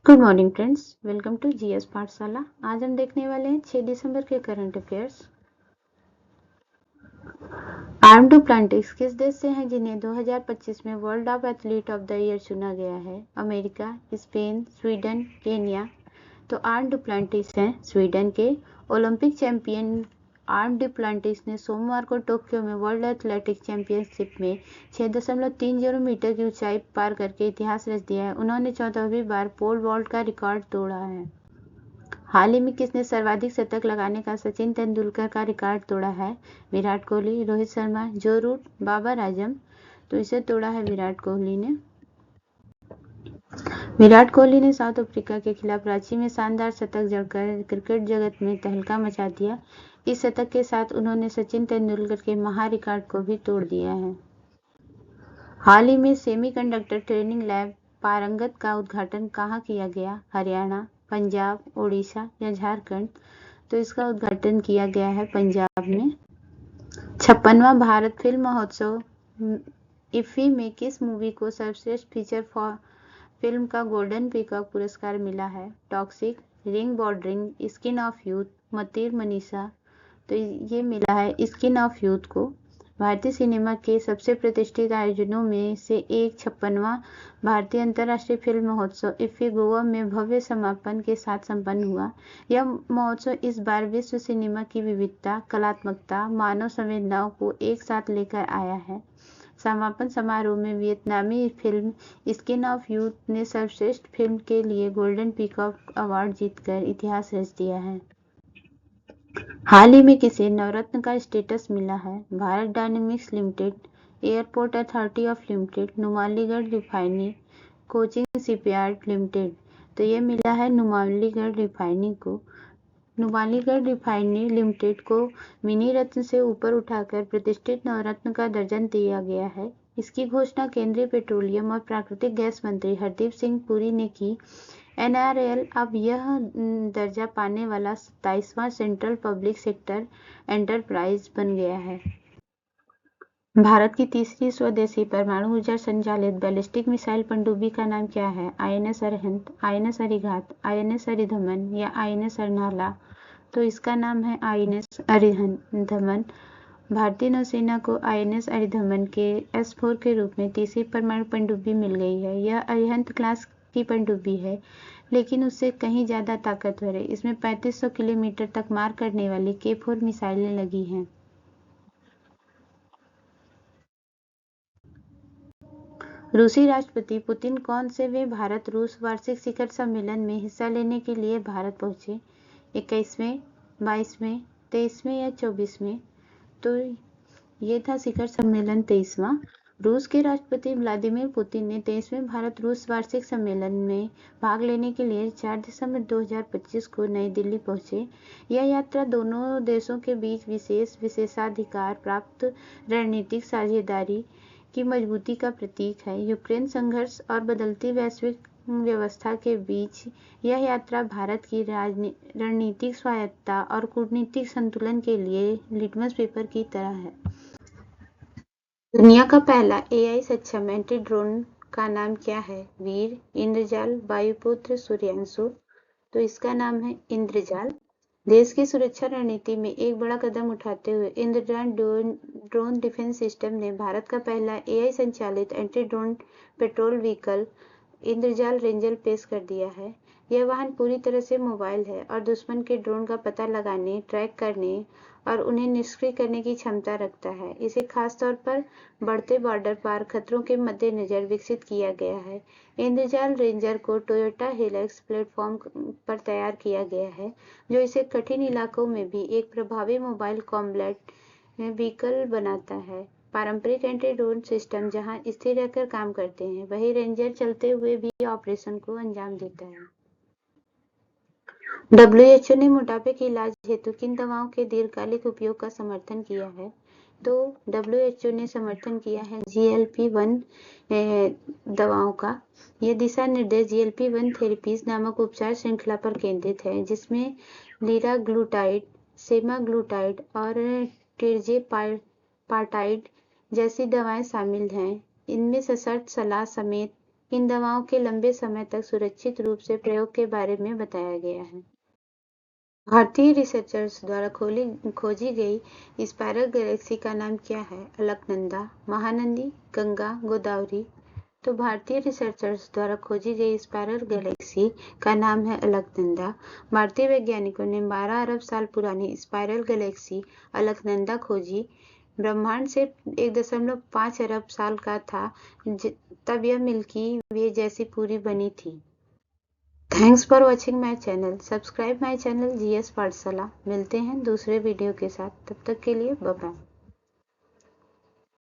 Good morning friends, welcome to GS Pathshala. आज हम देखने वाले हैं 6 दिसंबर के करंट अफेयर्स। आर्म डुप्लांटिस किस देश से हैं जिन्हें 2025 में world of athlete of the year चुना गया है? America, Spain, Sweden, Kenya. तो आर्म डुप्लांटिस हैं स्वीडन के। ओलंपिक चैंपियन आर्म डुप्लांटिस ने सोमवार को टोक्यो में वर्ल्ड एथलेटिक्स चैंपियनशिप में 6.30 मीटर की ऊंचाई पार करके इतिहास रच दिया है। उन्होंने 14वीं बार पोल वॉल्ट का रिकॉर्ड तोड़ा है। हाल ही में किसने सर्वाधिक शतक लगाने का सचिन तेंदुलकर का रिकॉर्ड तोड़ा है? विराट कोहली, रोहित शर्मा, जो रूट, बाबर आजम। तो इसे तोड़ा है विराट कोहली ने। विराट कोहली ने साउथ अफ्रीका के खिलाफ रांची में शानदार शतक जड़कर क्रिकेट जगत में तहलका मचा दिया। इस शतक के साथ उन्होंने सचिन तेंदुलकर के महा रिकॉर्ड को भी तोड़ दिया है। हाल ही में सेमीकंडक्टर ट्रेनिंग लैब पारंगत का उद्घाटन कहाँ किया गया? हरियाणा, पंजाब, ओडिशा या झारखंड। तो इसका उद्घाटन किया गया है पंजाब में। 56वां भारत फिल्म महोत्सव इफ्फी में किस मूवी को सर्वश्रेष्ठ फीचर फिल्म का गोल्डन पीकॉक पुरस्कार मिला है? Toxic, ring bordering, skin of youth, Matir Manisha. तो ये मिला है स्किन ऑफ यूथ को। भारतीय सिनेमा के सबसे प्रतिष्ठित आयोजनों में से एक 56वां भारतीय अंतर्राष्ट्रीय फिल्म महोत्सव इफ्फी गोवा में भव्य समापन के साथ संपन्न हुआ। यह महोत्सव इस बार विश्व सिनेमा की विविधता, कलात्मकता, मानव संवेदनाओं को एक साथ लेकर आया है। समापन समारोह में वियतनामी फिल्म स्किन ऑफ यूथ ने सर्वश्रेष्ठ फिल्म के लिए गोल्डन पीकॉक अवार्ड जीतकर इतिहास रच दिया है। हाल ही में किसे नवरत्न का स्टेटस मिला है? Bharat dynamics limited, airport authority of limited, Numaligarh refinery, coaching shipyard limited. तो ये मिला है नुमालीगढ़ रिफाइनरी को। नुमालीगढ़ रिफाइनरी लिमिटेड को मिनी रत्न से ऊपर उठाकर प्रतिष्ठित नवरत्न का दर्जा दिया गया है। इसकी घोषणा केंद्रीय पेट्रोलियम और प्राकृतिक गैस मंत्री हरदीप सिंह पुरी ने की। एनआरएल अब यह दर्जा पाने वाला 27वां सेंट्रल पब्लिक सेक्टर एंटरप्राइज बन गया है। भारत की तीसरी स्वदेशी परमाणु ऊर्जा संचालित बैलिस्टिक मिसाइल पनडुब्बी का नाम क्या है? INS Arihant, INS Arighat, INS Aridhaman या आईएनएस अर्नाला। तो इसका नाम है आईएनएस अरिधमन। भारतीय नौसेना को आईएनएस अरिधमन के S4 के रूप में तीसरी परमाणु पनडुब्बी मिल गई है। यह अरिहंत क्लास की पनडुब्बी है, लेकिन उससे कहीं ज्यादा ताकतवर है। इसमें 3500 किलोमीटर तक मार करने वाली K4 मिसाइलें लगी हैं। रूसी राष्ट्रपति पुतिन कौन से वे भारत रूस वार्षिक शिखर सम्मेलन में हिस्सा लेने के लिए भारत पहुंचे? 21वें, 22वें, 23वें या 24वें। तो ये था शिखर सम्मेलन 23वां। रूस के राष्ट्रपति व्लादिमीर पुतिन ने 23वें भारत रूस वार्षिक सम्मेलन में भाग लेने के लिए 4 दिसंबर 2025 को नई दिल्ली पहुंचे। यह यात्रा दोनों देशों के बीच विशेषाधिकार प्राप्त रणनीतिक साझेदारी की मजबूती का प्रतीक है। यूक्रेन संघर्ष और बदलती वैश्विक व्यवस्था के बीच यह यात्रा भारत की रणनीतिक स्वायत्तता और कूटनीतिक संतुलन के लिए लिटमस पेपर की तरह है। दुनिया का पहला एआई सक्षम एंटी ड्रोन का नाम क्या है? वीर, इंद्रजाल, वायुपुत्र, सूर्यांशु। तो इसका नाम है इंद्रजाल। देश की सुरक्षा रणनीति में एक बड़ा कदम उठाते हुए इंद्रजाल ड्रोन डिफेंस सिस्टम ने भारत का पहला एआई संचालित anti drone patrol vehicle Indrajaal ranger पेश कर दिया है। यह वाहन पूरी तरह से मोबाइल है और दुश्मन के ड्रोन का पता लगाने, ट्रैक करने और उन्हें निष्क्रिय करने की क्षमता रखता है। इसे खासतौर पर बढ़ते बॉर्डर पार खतरों के मद्देनजर विकसित किया गया है। इंद्रजाल रेंजर को टोयोटा हिलक्स प्लेटफॉर्म पर तैयार किया गया है, जो इसे कठिन इलाकों में भी एक प्रभावी मोबाइल कॉम्बैट व्हीकल बनाता है। पारंपरिक एंटी ड्रोन सिस्टम जहां स्थिर रहकर काम करते हैं, वही रेंजर चलते हुए भी ऑपरेशन को अंजाम देता है। WHO ने मोटापे के इलाज हेतु किन दवाओं के दीर्घकालिक उपयोग का समर्थन किया है? तो WHO ने समर्थन किया है GLP-1 दवाओं का। यह दिशा निर्देश GLP-1 थेरेपीज नामक उपचार श्रृंखला पर केंद्रित है, जिसमें लीराग्लूटाइड, सेमाग्लूटाइड और टिर्जेपाटाइड जैसी दवाएं शामिल हैं। इनमें सशर्त सलाह समेत इन दवाओं के लंबे समय तक सुरक्षित रूप से प्रयोग के बारे में बताया गया है। भारतीय रिसर्चर्स द्वारा खोजी गई स्पाइरल गैलेक्सी का नाम क्या है? अलकनंदा, महानंदी, गंगा, गोदावरी। तो भारतीय रिसर्चर्स द्वारा खोजी गई स्पाइरल गैलेक्सी का नाम है अलकनंदा। भारतीय वैज्ञानिकों ने 12 अरब साल पुरानी स्पाइरल गैलेक्सी अलकनंदा खोजी। ब्रह्मांड सिर्फ 1.5 अरब साल का था तब यह मिल्की वे जैसी पूरी बनी थी। Thanks for watching my channel. Subscribe my channel GS पाठशाला। मिलते हैं दूसरे वीडियो के साथ, तब तक के लिए बाय बाय।